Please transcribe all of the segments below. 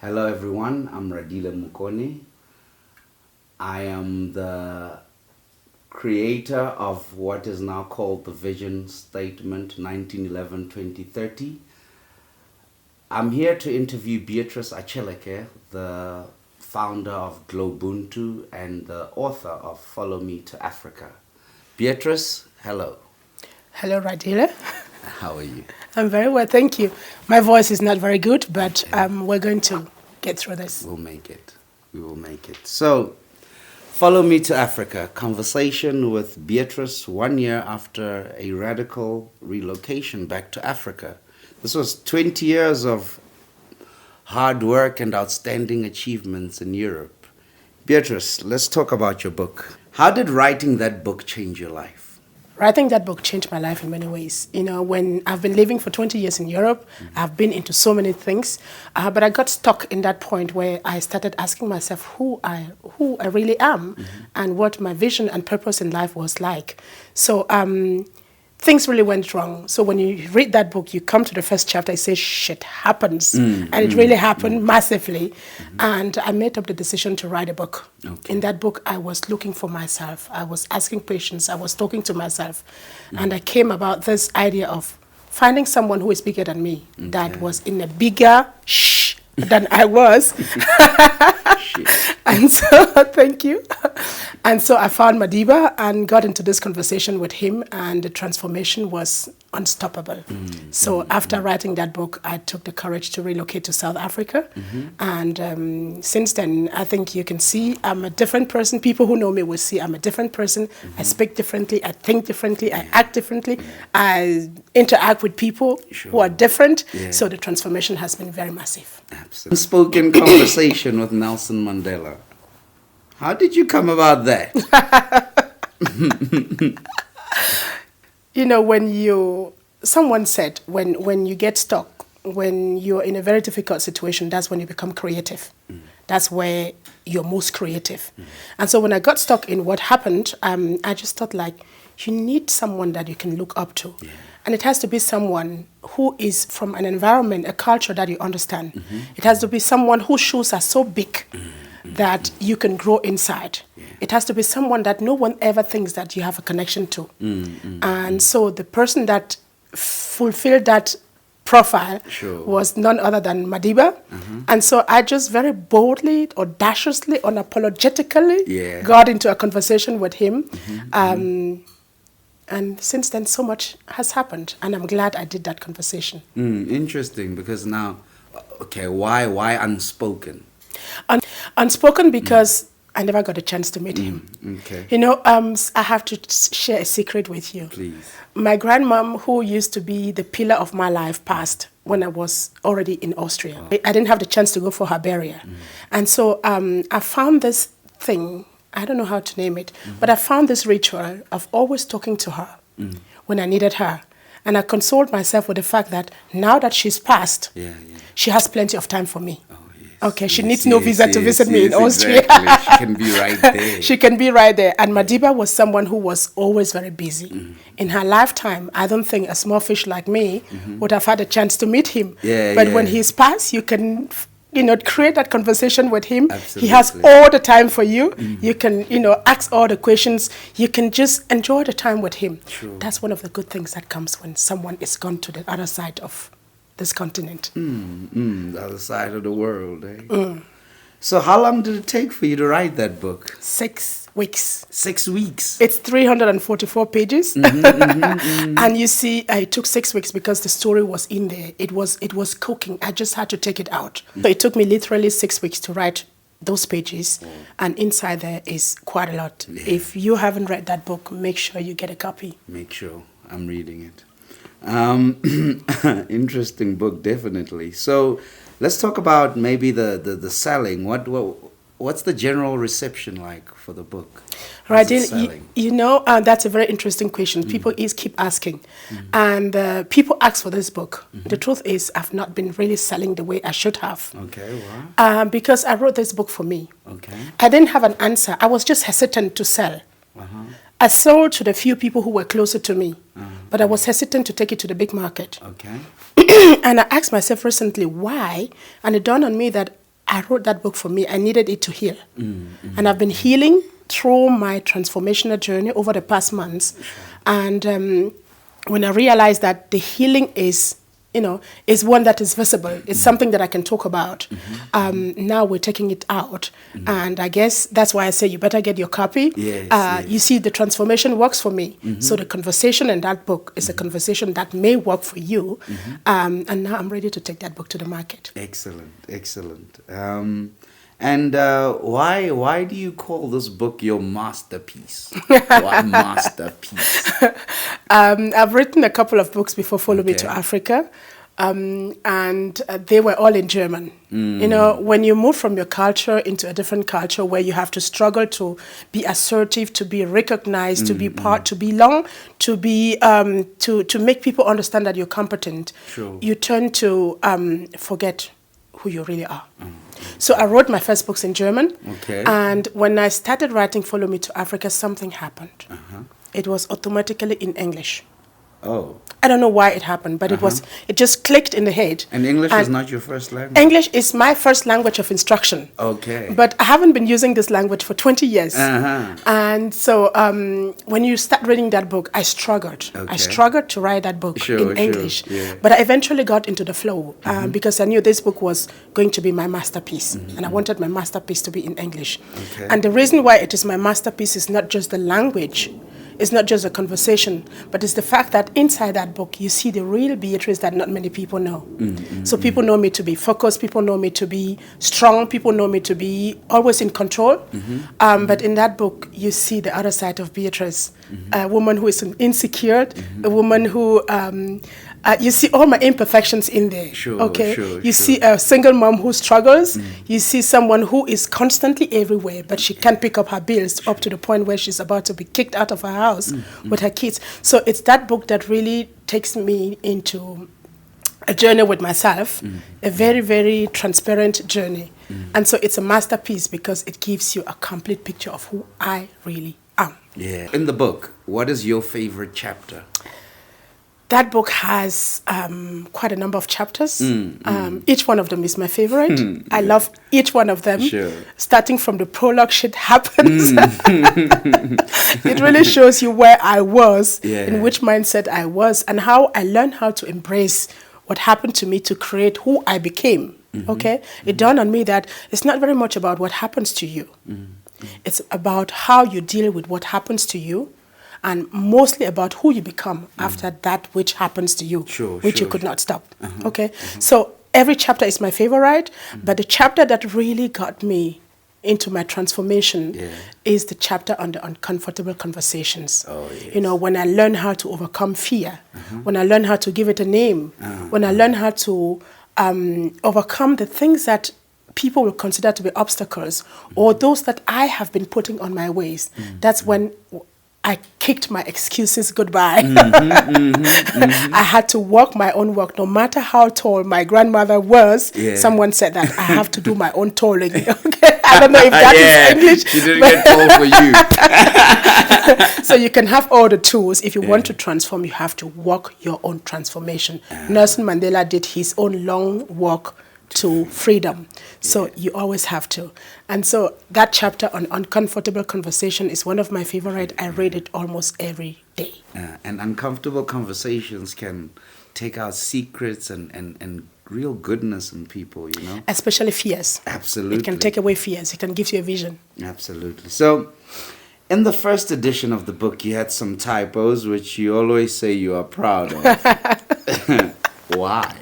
Hello everyone, I'm Radila Mukone. I am the creator of what is now called the Vision Statement 1911-2030. I'm here to interview Beatrice Achaleke, the founder of Globuntu and the author of Follow Me to Africa. Beatrice, hello. Hello, Radila. How are you? I'm very well, thank you. My voice is not very good, but we're going to get through this. We'll make it. We will make it. So, Follow Me to Africa, conversation with Beatrice 1 year after a radical relocation back to Africa. This was 20 years of hard work and outstanding achievements in Europe. Beatrice, let's talk about your book. How did writing that book change your life? Writing that book changed my life in many ways. You know, when I've been living for 20 years in Europe, I've been into so many things, but I got stuck in that point where I started asking myself who I really am and what my vision and purpose in life was like. So things really went wrong. So when you read that book, you come to the first chapter, it says shit happens. And it really happened massively. And I made up the decision to write a book. Okay. In that book, I was looking for myself. I was asking questions. I was talking to myself. And I came about this idea of finding someone who is bigger than me, that was in a bigger than I was. And so, thank you. And so I found Madiba and got into this conversation with him, and the transformation was unstoppable. So after writing that book, I took the courage to relocate to South Africa. And since then, I think you can see I'm a different person. People who know me will see I'm a different person. I speak differently. I think differently. I act differently. I interact with people who are different. So the transformation has been very massive. Absolutely. Unspoken conversation with Nelson Mandela. How did you come about that? You know, someone said, when you get stuck, when you're in a very difficult situation, that's when you become creative. That's where you're most creative. And so when I got stuck in what happened, I just thought, like, you need someone that you can look up to. And it has to be someone who is from an environment, a culture that you understand. It has to be someone whose shoes are so big that you can grow inside. It has to be someone that no one ever thinks that you have a connection to. And so the person that fulfilled that profile was none other than Madiba. And so I just very boldly, audaciously, unapologetically got into a conversation with him. And since then, so much has happened, and I'm glad I did that conversation. Interesting, because now, okay, why unspoken? Unspoken because I never got a chance to meet him. Okay. You know, I have to share a secret with you. Please. My grandmom, who used to be the pillar of my life, passed when I was already in Austria. I didn't have the chance to go for her burial. And so I found this thing, I don't know how to name it, but I found this ritual of always talking to her when I needed her. And I consoled myself with the fact that now that she's passed, she has plenty of time for me. Okay, she needs no visa to visit me in Austria. Exactly. She can be right there. She can be right there. And Madiba was someone who was always very busy. In her lifetime, I don't think a small fish like me would have had a chance to meet him. But when he's passed, you can, create that conversation with him. Absolutely. He has all the time for you. You can, ask all the questions. You can just enjoy the time with him. That's one of the good things that comes when someone is gone to the other side of this continent. The other side of the world, eh? So how long did it take for you to write that book? 6 weeks. 6 weeks? It's 344 pages. And you see, it took 6 weeks because the story was in there. It was cooking. I just had to take it out. So it took me literally 6 weeks to write those pages. And inside there is quite a lot. If you haven't read that book, make sure you get a copy. Make sure. I'm reading it. Interesting book, definitely. So let's talk about maybe the selling. What's the general reception like for the book? Right, that's a very interesting question. People keep asking, and people ask for this book. The truth is, I've not been really selling the way I should have. Okay, why? Because I wrote this book for me. Okay. I didn't have an answer. I was just hesitant to sell. I sold to the few people who were closer to me, but I was hesitant to take it to the big market. Okay. And I asked myself recently why, and it dawned on me that I wrote that book for me. I needed it to heal. And I've been healing through my transformational journey over the past months. And when I realized that the healing is, is one that is visible. It's something that I can talk about. Now we're taking it out. And I guess that's why I say you better get your copy. Yes. You see, the transformation works for me. So the conversation in that book is a conversation that may work for you. And now I'm ready to take that book to the market. Excellent, excellent. And why do you call this book your masterpiece? Why masterpiece? I've written a couple of books before Follow Me to Africa, and they were all in German. When you move from your culture into a different culture where you have to struggle to be assertive, to be recognized, to be part, to belong, to be to make people understand that you're competent, you turn to forget who you really are. So I wrote my first books in German. And when I started writing Follow Me to Africa, something happened. It was automatically in English. Oh. I don't know why it happened, but it just clicked in the head. And English is not your first language? English is my first language of instruction. Okay. But I haven't been using this language for 20 years. And so when you start reading that book, I struggled. I struggled to write that book in English. But I eventually got into the flow because I knew this book was going to be my masterpiece. And I wanted my masterpiece to be in English. And the reason why it is my masterpiece is not just the language. It's not just a conversation, but it's the fact that inside that book, you see the real Beatrice that not many people know. So people know me to be focused, people know me to be strong, people know me to be always in control. But in that book, you see the other side of Beatrice, a woman who is insecure, a woman who... you see all my imperfections in there. You see a single mom who struggles. You see someone who is constantly everywhere, but she can't pick up her bills up to the point where she's about to be kicked out of her house with her kids. So it's that book that really takes me into a journey with myself, a very, very transparent journey. And so it's a masterpiece because it gives you a complete picture of who I really am. In the book, what is your favorite chapter? That book has quite a number of chapters. Each one of them is my favorite. I love each one of them. Starting from the prologue, shit happens. It really shows you where I was, in which mindset I was, and how I learned how to embrace what happened to me to create who I became. It dawned on me that it's not very much about what happens to you. It's about how you deal with what happens to you, and mostly about who you become after that which happens to you, which you could not stop. So every chapter is my favorite, but the chapter that really got me into my transformation is the chapter on the uncomfortable conversations. When I learn how to overcome fear, when I learn how to give it a name, when I learn how to overcome the things that people will consider to be obstacles, or those that I have been putting on my ways. That's when I kicked my excuses goodbye. I had to walk my own walk, no matter how tall my grandmother was. Someone said that I have to do my own tolling. I don't know if that is English. She didn't get tall for you. So you can have all the tools. If you want to transform, you have to walk your own transformation. Nelson Mandela did his own long walk to freedom. So you always have to. And so that chapter on uncomfortable conversation is one of my favorite. I read it almost every day. And uncomfortable conversations can take out secrets and real goodness in people, Especially fears. Absolutely. It can take away fears. It can give you a vision. Absolutely. So in the first edition of the book, you had some typos, which you always say you are proud of. Why?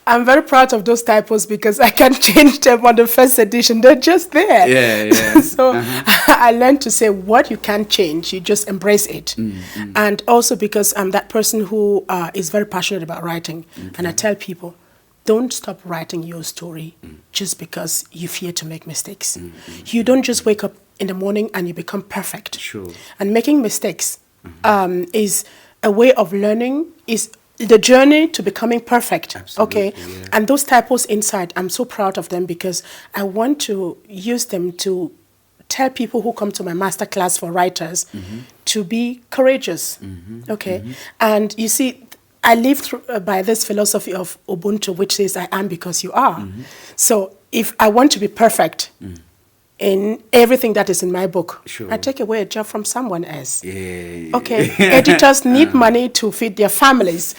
I'm very proud of those typos because I can change them on the first edition. They're just there. So I learned to say what you can't change, you just embrace it. And also because I'm that person who is very passionate about writing. And I tell people, don't stop writing your story just because you fear to make mistakes. You don't just wake up in the morning and you become perfect. And making mistakes is a way of learning, is the journey to becoming perfect. And those typos inside, I'm so proud of them because I want to use them to tell people who come to my masterclass for writers to be courageous. And you see, I live through, by this philosophy of Ubuntu, which says I am because you are. So if I want to be perfect in everything that is in my book, I take away a job from someone else. Yeah. Okay, editors need money to feed their families.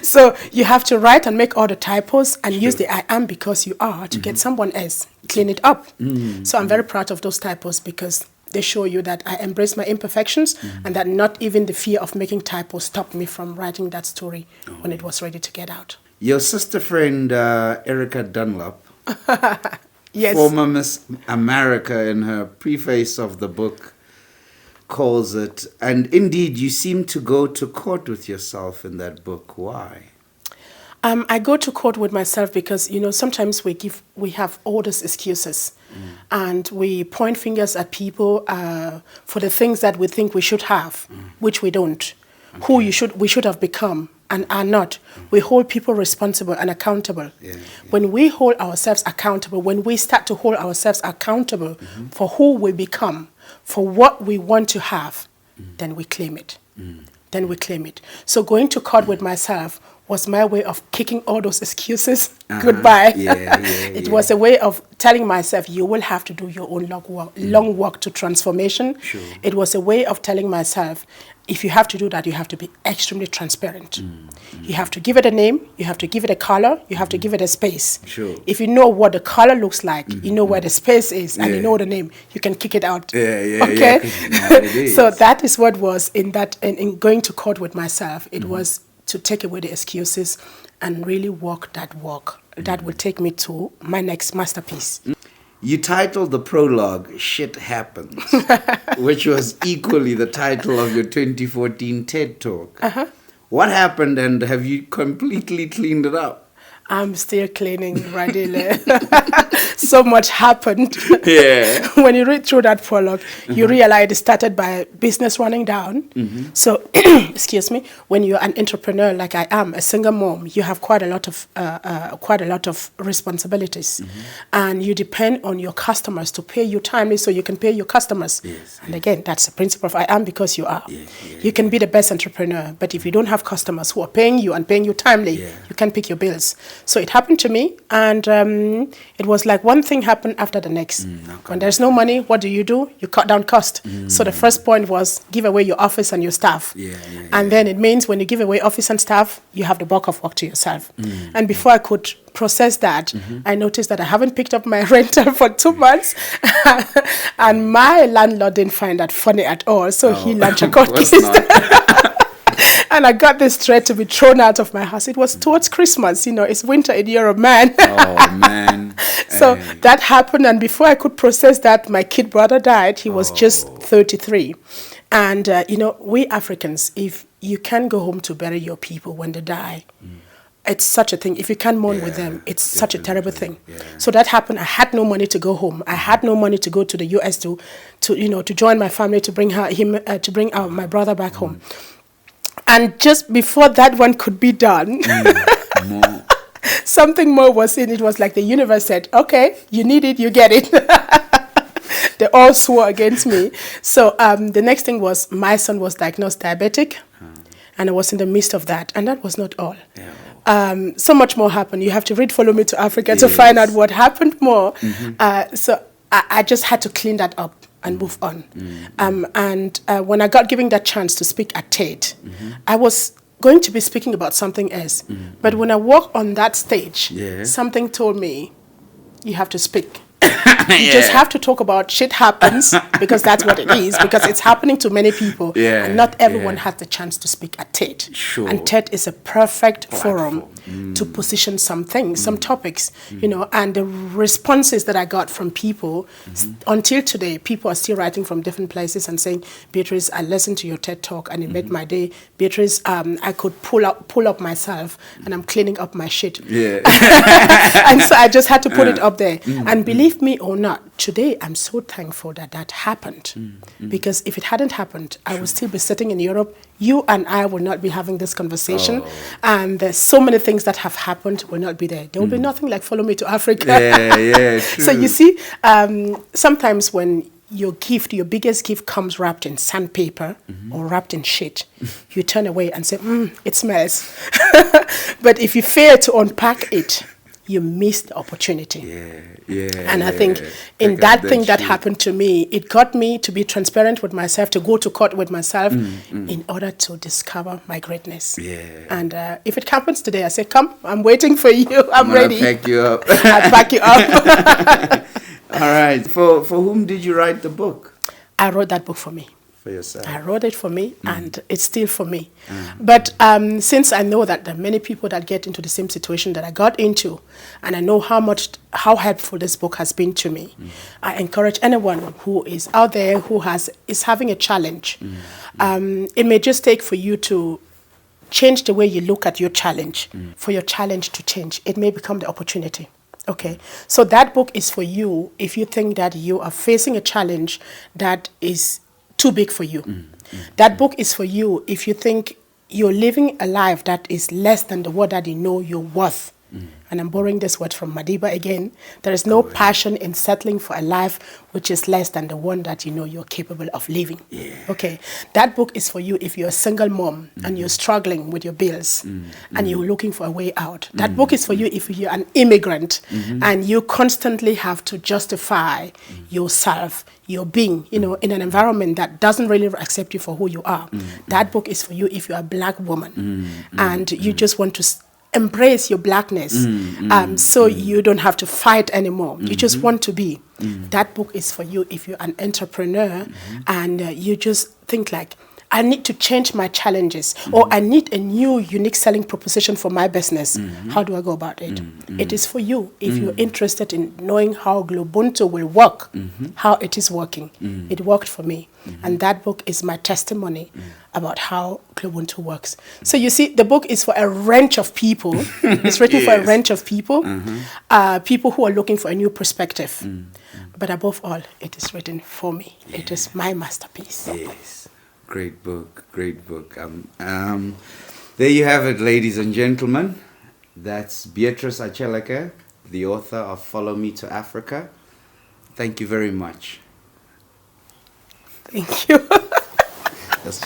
So you have to write and make all the typos and use the I am because you are to get someone else, clean it up. So I'm very proud of those typos because they show you that I embrace my imperfections and that not even the fear of making typos stopped me from writing that story when it was ready to get out. Your sister friend, Erica Dunlop, Yes. former Miss America, in her preface of the book, calls it, and indeed you seem to go to court with yourself in that book. Why? I go to court with myself because, sometimes we have all these excuses and we point fingers at people for the things that we think we should have, which we don't, who we should have become and are not. We hold people responsible and accountable. When we hold ourselves accountable, when we start to hold ourselves accountable for who we become, for what we want to have, then we claim it. Then we claim it. So going to court with myself was my way of kicking all those excuses goodbye. It was a way of telling myself, you will have to do your own long walk to transformation. It was a way of telling myself, if you have to do that, you have to be extremely transparent. You have to give it a name, you have to give it a color, you have to give it a space. If you know what the color looks like, you know where the space is, and you know the name, you can kick it out. Okay? So that is what was in going to court with myself. It was to take away the excuses and really walk that walk that will take me to my next masterpiece. You titled the prologue Shit Happens, which was equally the title of your 2014 TED Talk. What happened, and have you completely cleaned it up? I'm still cleaning, Radile. So much happened. Yeah. When you read through that prologue, you realize it started by business running down. So, excuse me, when you're an entrepreneur like I am, a single mom, you have quite a lot of responsibilities, and you depend on your customers to pay you timely so you can pay your customers. And again, that's the principle of I am because you are. You can be the best entrepreneur, but if you don't have customers who are paying you and paying you timely, you can't pick your bills. So it happened to me, and it was like one thing happened after the next. When there's no money, what do? You cut down cost. So the first point was give away your office and your staff. And then it means when you give away office and staff, you have the bulk of work to yourself. And before I could process that, I noticed that I haven't picked up my rental for 2 months. And my landlord didn't find that funny at all. So he launched a court case. And I got this threat to be thrown out of my house. It was towards Christmas, it's winter in Europe, man. Oh, man. So that happened, and before I could process that, my kid brother died. He was just 33. And, we Africans, if you can't go home to bury your people when they die, it's such a thing. If you can't mourn with them, it's such a terrible thing. So that happened. I had no money to go home. I had no money to go to the U.S. to join my family, to bring my brother back home. And just before that one could be done, something more was in it. Was like the universe said, okay, you need it, you get it. They all swore against me. So the next thing was my son was diagnosed diabetic, and I was in the midst of that. And that was not all. So much more happened. You have to read Follow Me to Africa to find out what happened more. So I just had to clean that up and move on. And when I got given that chance to speak at TED, I was going to be speaking about something else. But when I walked on that stage, something told me, you have to speak. You just have to talk about shit happens, because that's what it is, because it's happening to many people. And not everyone has the chance to speak at TED. And TED is a perfect forum to position some things, some topics, and the responses that I got from people, until today, people are still writing from different places and saying, Beatrice, I listened to your TED talk and it made my day. Beatrice, I could pull up myself and I'm cleaning up my shit. And so I just had to put it up there. And believe me or not, today I'm so thankful that happened. Because if it hadn't happened, I would still be sitting in Europe. You and I will not be having this conversation. And there's so many things that have happened will not be there. There will be nothing like Follow Me to Africa. True. So you see, sometimes when your gift, your biggest gift comes wrapped in sandpaper or wrapped in shit, you turn away and say, it smells. But if you fail to unpack it, you miss the opportunity. And I think in that thing that happened to me, it got me to be transparent with myself, to go to court with myself in order to discover my greatness. And if it happens today, I say, come, I'm waiting for you. I'm ready. I'll pack you up. I'll pack you up. All right. For whom did you write the book? I wrote that book for me. For yourself. I wrote it for me, and it's still for me. But since I know that there are many people that get into the same situation that I got into, and I know how helpful this book has been to me, I encourage anyone who is out there who is having a challenge. It may just take for you to change the way you look at your challenge, for your challenge to change. It may become the opportunity. Okay, so that book is for you if you think that you are facing a challenge that is too big for you. That book is for you if you think you're living a life that is less than the word that you know you're worth. And I'm borrowing this word from Madiba again. There is no passion in settling for a life which is less than the one that you know you're capable of living. Okay, that book is for you if you're a single mom and you're struggling with your bills and you're looking for a way out. That book is for you if you're an immigrant and you constantly have to justify yourself, your being, in an environment that doesn't really accept you for who you are. That book is for you if you're a black woman and you just want to embrace your blackness so you don't have to fight anymore. You just want to be. That book is for you if you're an entrepreneur and you just think like, I need to change my challenges or I need a new unique selling proposition for my business. How do I go about it? It is for you if you're interested in knowing how Globunto will work, how it is working. It worked for me. And that book is my testimony about how Globunto works. So you see, the book is for a range of people. It's written for a range of people, people who are looking for a new perspective. But above all, it is written for me. It is my masterpiece. Yes. Great book, great book. There you have it, ladies and gentlemen. That's Beatrice Achaleke, the author of Follow Me to Africa. Thank you very much. Thank you. That's